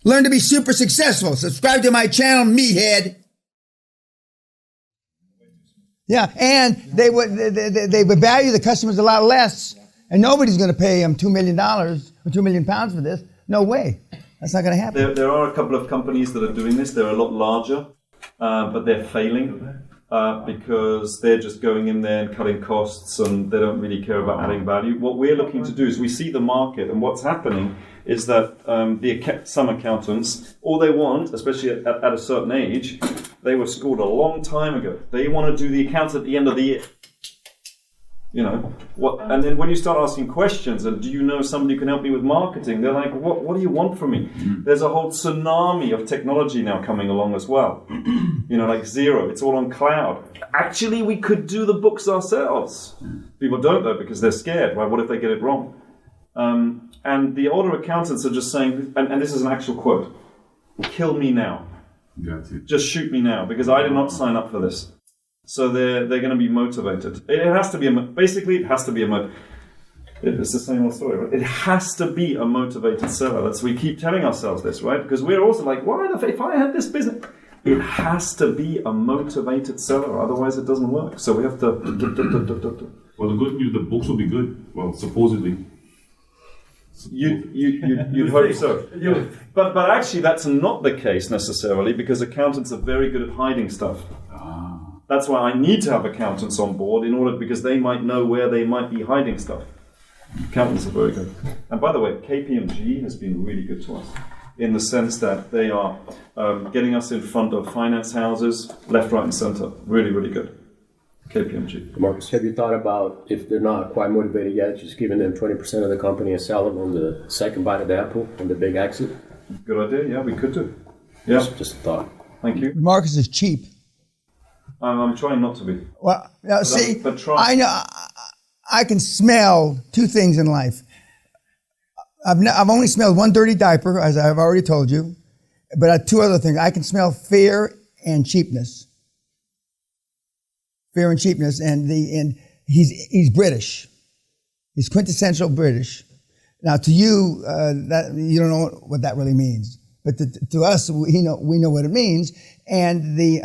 Learn to be super successful. Subscribe to my channel, meathead. Yeah, and they would value the customers a lot less, and nobody's going to pay them $2 million or £2 million for this. No way. That's not going to happen. There are a couple of companies that are doing this. They're a lot larger, but they're failing because they're just going in there and cutting costs, and they don't really care about adding value. What we're looking to do is we see the market, and what's happening is that some accountants, all they want, especially at a certain age, they were schooled a long time ago. They want to do the accounts at the end of the year. You know, and then when you start asking questions, and do you know somebody who can help me with marketing? They're like, what do you want from me? There's a whole tsunami of technology now coming along as well. You know, like Xero, it's all on cloud. Actually, we could do the books ourselves. People don't though because they're scared. Why? What if they get it wrong? And the older accountants are just saying, and this is an actual quote, kill me now. Just shoot me now, because I did not sign up for this. So they're going to be motivated. It has to be, basically it has to be it's the same old story, right? It has to be a motivated seller. We keep telling ourselves this, right? Because we're also like, if I had this business, it has to be a motivated seller, otherwise it doesn't work. So we have to... Well, the good news, the books will be good. Well, supposedly. You'd hope so. But actually that's not the case necessarily, because accountants are very good at hiding stuff. That's why I need to have accountants on board because they might know where they might be hiding stuff. Accountants are very good. And by the way, KPMG has been really good to us in the sense that they are getting us in front of finance houses, left, right and center. Really, really good. KPMG. Marcus, have you thought about, if they're not quite motivated yet, just giving them 20% of the company and sell them on the second bite of the apple and the big exit? Good idea. Yeah, we could do. Yeah. Just a thought. Thank you. Marcus is cheap. I'm trying not to be. Well, now, but try. I know I can smell two things in life. I've only smelled one dirty diaper, as I've already told you, but two other things. I can smell fear and cheapness. Fear and cheapness, and he's British. He's quintessential British. Now, to you, that you don't know what that really means, but to us, we know what it means. And the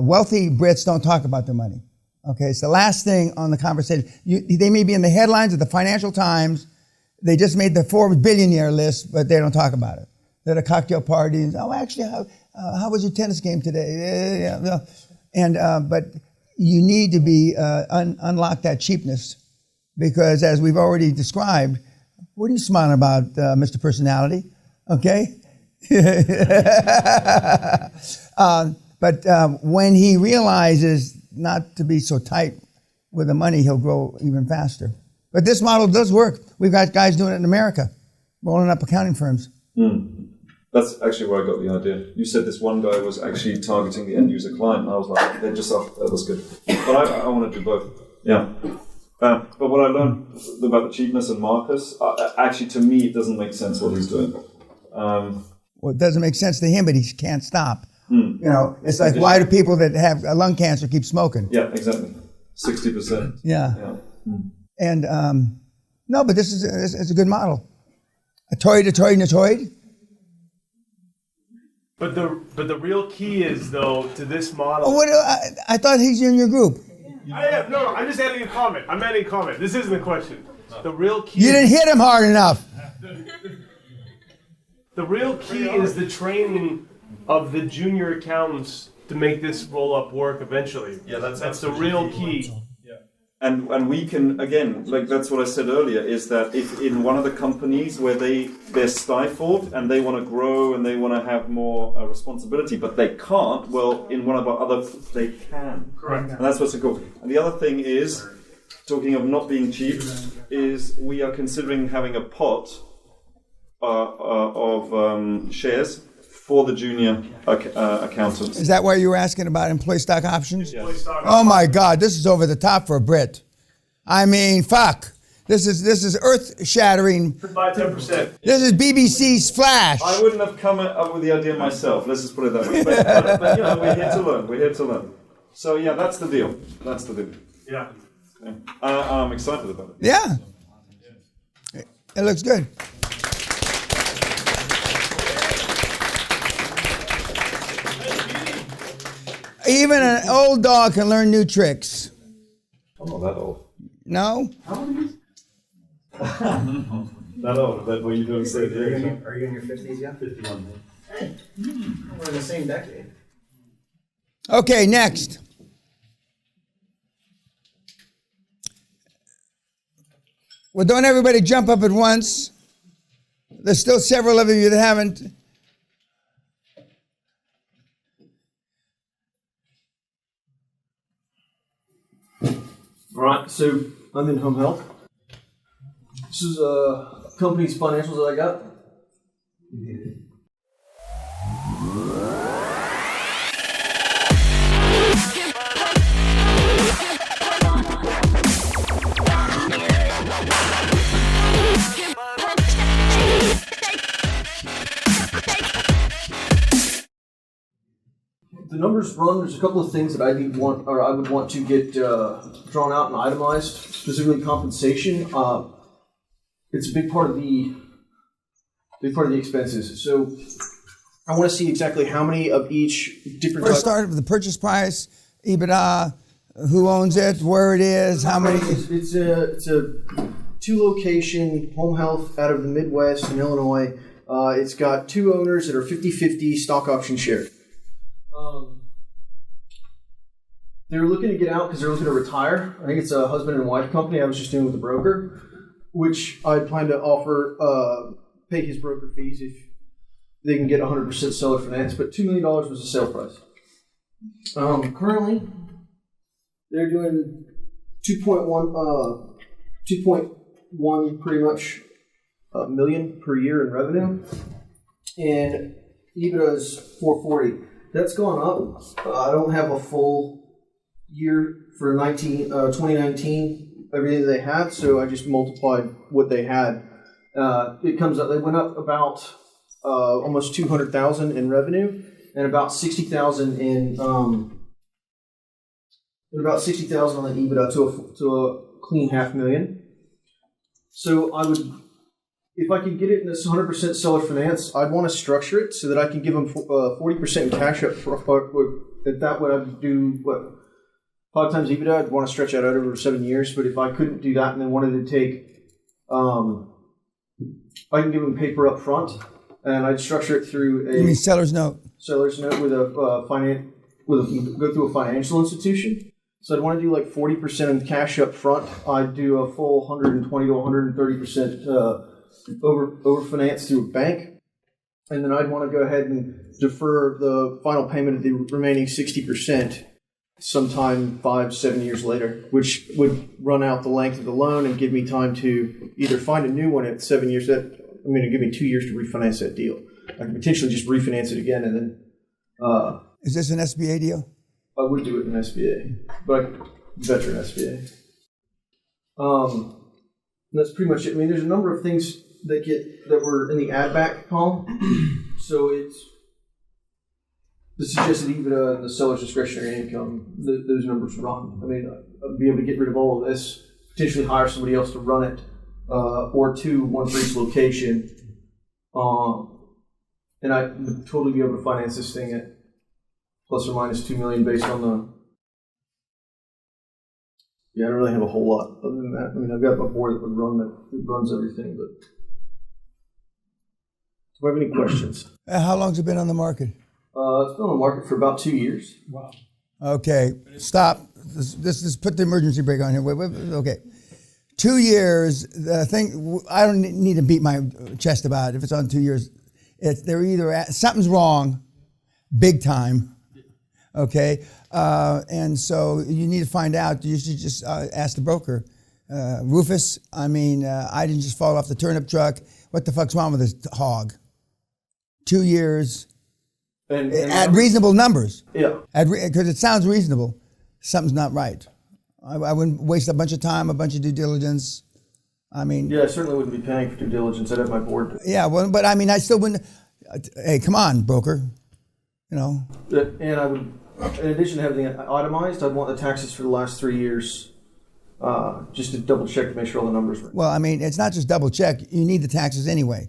wealthy Brits don't talk about their money. Okay, it's the last thing on the conversation. They may be in the headlines of the Financial Times. They just made the Forbes billionaire list, but they don't talk about it. They're at a cocktail party. And, actually, how was your tennis game today? Yeah. And but you need to be unlock that cheapness, because as we've already described, what are you smiling about, Mr. Personality? Okay. But when he realizes not to be so tight with the money, he'll grow even faster. But this model does work. We've got guys doing it in America, rolling up accounting firms. That's actually where I got the idea. You said this one guy was actually targeting the end user client, and I was like, they're just off. That was good. But I want to do both. Yeah. But what I learned about the cheapness and Marcus, actually to me, it doesn't make sense what he's doing. Well, it doesn't make sense to him, but he can't stop. You know, it's like, why do people that have lung cancer keep smoking? Yeah, exactly. 60%. Yeah. And no, but this is it's a good model. A toy. But the real key is, though, to this model. Oh, I thought he's in your group. No, I'm just adding a comment. I'm adding a comment. This isn't a question. The real key. You didn't hit him hard enough. The real key is the training of the junior accountants to make this roll-up work eventually. Yeah, that's the real key. And we can, again, like that's what I said earlier, is that if in one of the companies where they're stifled and they want to grow and they want to have more responsibility, but they can't, well, in one of our other, they can. Correct. And that's what's so cool. And the other thing is, talking of not being cheap, is we are considering having a pot of shares for the junior accountants. Is that why you were asking about employee stock options? Yes. Oh my God, this is over the top for a Brit. I mean, fuck. This is earth-shattering. By 10%. This is BBC's Flash. I wouldn't have come up with the idea myself. Let's just put it that way. But you know, we're here to learn. We're here to learn. So yeah, that's the deal. That's the deal. Yeah. I'm excited about it. Yeah. It looks good. Even an old dog can learn new tricks. I'm not that old. No? That old. That what you doing? Are you in your 50s yet? 51. Hey, we're in the same decade. Okay, next. Well, don't everybody jump up at once. There's still several of you that haven't. All right, so I'm in home health. This is company's financials that I got. The numbers run. There's a couple of things that I would want to get drawn out and itemized. Specifically, compensation. It's a big part of the expenses. So I want to see exactly how many of each different. First, start with the purchase price, EBITDA, who owns it, where it is, how many. It's a 2-location home health out of the Midwest in Illinois. It's got 2 owners that are 50-50 stock option share. They're looking to get out because they're looking to retire. I think it's a husband and wife company. I was just doing with the broker, which I plan to offer, pay his broker fees if they can get 100% seller finance. But $2 million was the sale price. Currently, they're doing 2.1 pretty much million per year in revenue, and EBITDA is 440. That's gone up. I don't have a full year for 2019, everything they had, so I just multiplied what they had. It comes up. They went up about almost 200,000 in revenue, and about 60,000 in about 60,000 on the EBITDA to a clean $500,000. So I would, if I could get it in this 100% seller finance, I'd want to structure it so that I can give them 40% in cash up front. If that would, I'd do what? 5 times EBITDA, I'd want to stretch that out over 7 years. But if I couldn't do that and then wanted to take, I can give them paper up front, and I'd structure it through a. You mean seller's note? Seller's note with a go through a financial institution. So I'd want to do like 40% in cash up front. I'd do a full 120 to 130% over finance through a bank, and then I'd want to go ahead and defer the final payment of the remaining 60%. Sometime 5-7 years later, which would run out the length of the loan and give me time to either find a new one at 7 years. It'd give me 2 years to refinance that deal. I could potentially just refinance it again, and then. Is this an SBA deal? I would do it in SBA, but veteran SBA. That's pretty much it. I mean, there's a number of things that were in the add back column, so it's. The suggested EBITDA and the seller's discretionary income, those numbers run. I mean, I'd be able to get rid of all of this, potentially hire somebody else to run it, or 2, 1 for each location. And I'd totally be able to finance this thing at plus or minus $2 million based on the. Yeah, I don't really have a whole lot other than that. I mean, I've got a board that runs everything, but. Do I have any questions? How long's it been on the market? It's been on the market for about 2 years. Wow. Okay, stop. Let's put the emergency brake on here. Wait, okay. 2 years, the thing, I don't need to beat my chest about it. If it's on 2 years, they're either something's wrong, big time, okay? And so you need to find out. You should just ask the broker. Rufus, I didn't just fall off the turnip truck. What the fuck's wrong with this hog? 2 years. And at reasonable numbers. Yeah. Because it sounds reasonable. Something's not right. I wouldn't waste a bunch of time, a bunch of due diligence. Yeah, I certainly wouldn't be paying for due diligence. I'd have my board. Yeah, well, but I still wouldn't. Hey, come on, broker. And I would, in addition to having it itemized, I'd want the taxes for the last 3 years, just to double check to make sure all the numbers were. Well, it's not just double check. You need the taxes anyway,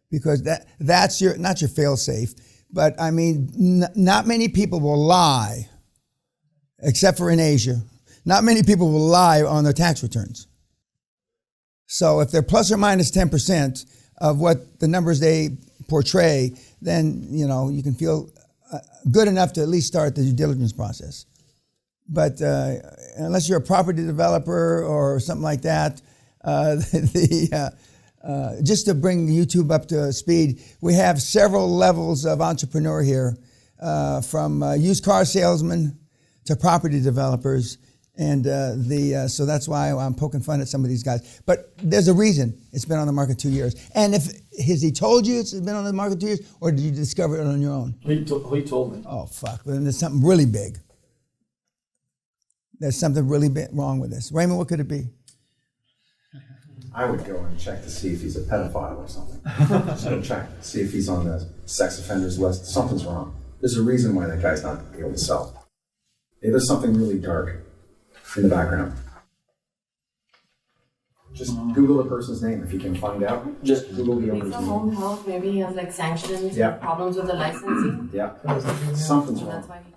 because that's not your fail safe. But not many people will lie except for in Asia. Not many people will lie on their tax returns. So if they're plus or minus 10% of what the numbers they portray, then, you know, you can feel good enough to at least start the due diligence process. But unless you're a property developer or something like that, just to bring YouTube up to speed, we have several levels of entrepreneur here, from used car salesmen to property developers, and so that's why I'm poking fun at some of these guys. But there's a reason it's been on the market 2 years. And has he told you it's been on the market 2 years, or did you discover it on your own? He told me. Oh fuck! Then there's something really big. There's something really big wrong with this. Raymond, what could it be? I would go and check to see if he's a pedophile or something. Just go check, see if he's on the sex offenders list. Something's wrong. There's a reason why that guy's not able to sell. Hey, there's something really dark in the background. Just Google the person's name if you can find out. Just Google the owner's Maybe for name. home health, maybe he has like sanctions, Yeah. problems with the licensing. Yeah, something's So wrong. that's why he